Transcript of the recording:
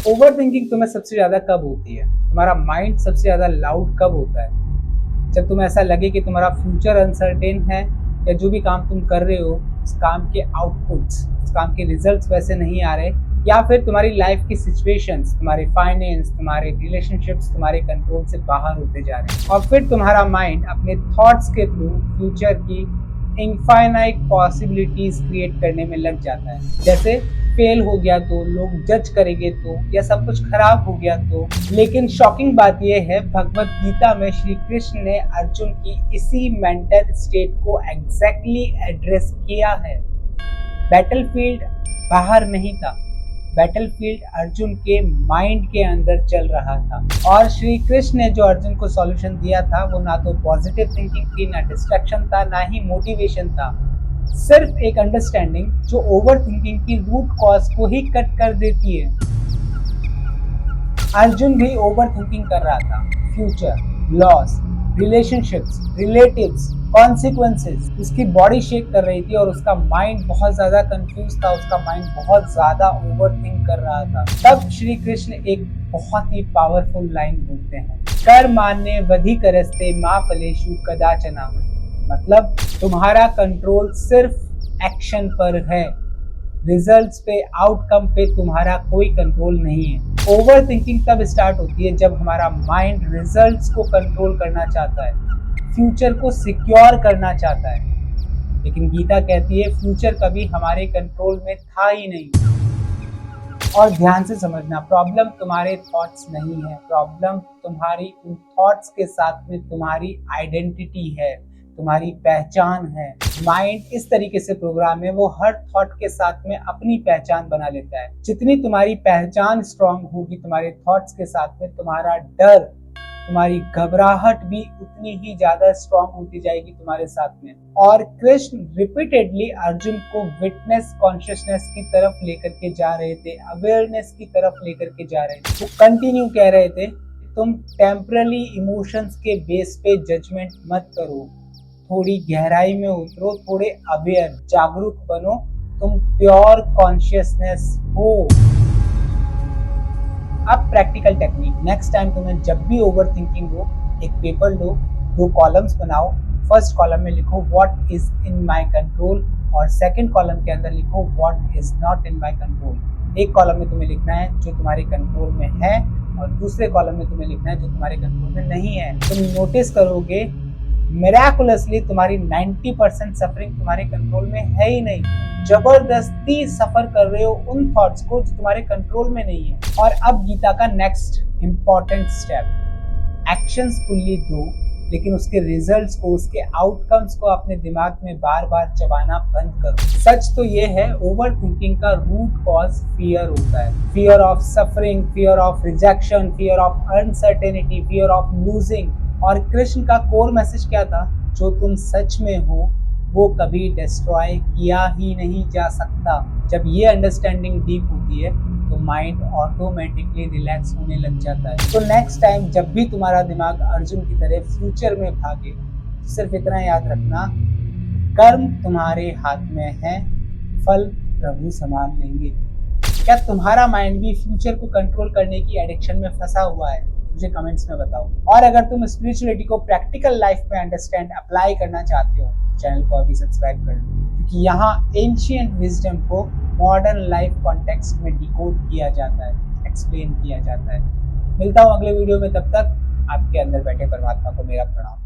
Over thinking तुम्हें सबसे ज्यादा कब होती है? तुम्हारा माइंड सबसे ज्यादा लाउड कब होता है? जब तुम्हें ऐसा लगे कि तुम्हारा फ्यूचर अनसर्टेन है, या जो भी काम तुम कर रहे हो उस काम के आउटपुट्स, उस काम के रिजल्ट्स वैसे नहीं आ रहे, या फिर तुम्हारी लाइफ की सिचुएशंस, तुम्हारे फाइनेंस, तुम्हारे रिलेशनशिप्स तुम्हारे कंट्रोल से बाहर होते जा रहे हैं, और फिर तुम्हारा माइंड अपने थॉट्स के थ्रू फ्यूचर की इनफाइनाइट पॉसिबिलिटीज क्रिएट करने में लग जाता है। जैसे फेल हो गया तो, लोग जज करेंगे तो, या सब कुछ खराब हो गया तो। लेकिन शॉकिंग बात यह है, भगवत गीता में श्री कृष्ण ने अर्जुन की इसी मेंटल स्टेट को एग्जैक्टली एड्रेस किया है। बैटलफील्ड बाहर नहीं था, बैटलफील्ड अर्जुन के माइंड के अंदर चल रहा था। और श्री कृष्ण ने जो अर्जुन को सॉल्यूशन दिया था वो ना तो पॉजिटिव थिंकिंग थी, ना डिस्ट्रैक्शन था, ना ही मोटिवेशन था। सिर्फ एक अंडरस्टैंडिंग जो ओवर थिंकिंग की रूट कॉज को ही कट कर देती है। अर्जुन भी ओवर थिंकिंग कर रहा था। Future, loss, relationships, relatives, consequences. उसकी बॉडी शेक कर रही थी और उसका माइंड बहुत ज्यादा कंफ्यूज था, उसका माइंड बहुत ज्यादा ओवर थिंक कर रहा था। तब श्री कृष्ण एक बहुत ही पावरफुल लाइन बोलते हैं, कर मान्य वधि करस्ते माँ फलेषु कदाचना। मतलब तुम्हारा कंट्रोल सिर्फ एक्शन पर है, रिजल्ट्स पे, आउटकम पे तुम्हारा कोई कंट्रोल नहीं है। ओवर थिंकिंग तब स्टार्ट होती है जब हमारा माइंड रिजल्ट्स को कंट्रोल करना चाहता है, फ्यूचर को सिक्योर करना चाहता है। लेकिन गीता कहती है फ्यूचर कभी हमारे कंट्रोल में था ही नहीं। और ध्यान से समझना, प्रॉब्लम तुम्हारे थॉट्स नहीं है, प्रॉब्लम तुम्हारी उन थॉट्स के साथ में तुम्हारी आइडेंटिटी है, तुम्हारी पहचान है। माइंड इस तरीके से प्रोग्राम है, वो हर थॉट के साथ में अपनी पहचान बना लेता है। जितनी तुम्हारी पहचान स्ट्रांग होगी तुम्हारे थॉट्स के साथ में, तुम्हारा डर, तुम्हारी घबराहट भी उतनी ही ज्यादा स्ट्रांग होती जाएगी तुम्हारे साथ में। और कृष्ण रिपीटेडली अर्जुन को विटनेस कॉन्शियसनेस की तरफ लेकर के जा रहे थे, अवेयरनेस की तरफ लेकर के जा रहे थे। वो कंटिन्यू कह रहे थे, तुम टेम्पररी इमोशंस के बेस पे जजमेंट मत करो, थोड़ी गहराई में उतरो, थोड़े अवेयर, जागरूक बनो, तुम प्योर कॉन्शियसनेस हो। अब प्रैक्टिकल टेक्निक, नेक्स्ट टाइम तुम्हें जब भी ओवर थिंकिंग हो, एक पेपर लो, 2 कॉलम्स बनाओ। फर्स्ट कॉलम में लिखो what is in my control, और सेकंड कॉलम के अंदर लिखो what is not in my control. एक कॉलम में तुम्हें लिखना है जो तुम्हारे कंट्रोल में है, और दूसरे कॉलम में तुम्हें लिखना है जो तुम्हारे कंट्रोल में नहीं है। तुम नोटिस करोगे मिराकुलसली तुम्हारी 90% सफरिंग तुम्हारे कंट्रोल में है ही नहीं। जबरदस्ती सफर कर रहे हो उन थॉट्स को जो तुम्हारे कंट्रोल में नहीं है। और अब गीता का next important step, actions fully दो, लेकिन उसके रिजल्ट्स को, उसके आउटकम्स को अपने दिमाग में बार बार चबाना बंद करो। सच तो ये है, ओवर थिंकिंग का रूट कॉज फियर होता है। Fear of suffering, fear of rejection, fear of uncertainty, fear of losing. और कृष्ण का कोर मैसेज क्या था? जो तुम सच में हो वो कभी डिस्ट्रॉय किया ही नहीं जा सकता। जब ये अंडरस्टैंडिंग डीप होती है तो माइंड ऑटोमेटिकली रिलैक्स होने लग जाता है। तो नेक्स्ट टाइम जब भी तुम्हारा दिमाग अर्जुन की तरह फ्यूचर में भागे, तो सिर्फ इतना याद रखना, कर्म तुम्हारे हाथ में है, फल प्रभु संभाल लेंगे। क्या तुम्हारा माइंड भी फ्यूचर को कंट्रोल करने की एडिक्शन में फंसा हुआ है? मुझे कमेंट्स में बताओ। और अगर तुम स्पिरिचुअलिटी को प्रैक्टिकल लाइफ में अंडरस्टैंड, अप्लाई करना चाहते हो, तो चैनल को अभी सब्सक्राइब कर लो, क्योंकि यहाँ एंशिएंट विजडम को मॉडर्न लाइफ कॉन्टेक्स्ट में डिकोड किया जाता है, एक्सप्लेन किया जाता है। मिलता हूँ अगले वीडियो में, तब तक आपके अंदर बैठे परमात्मा को मेरा प्रणाम।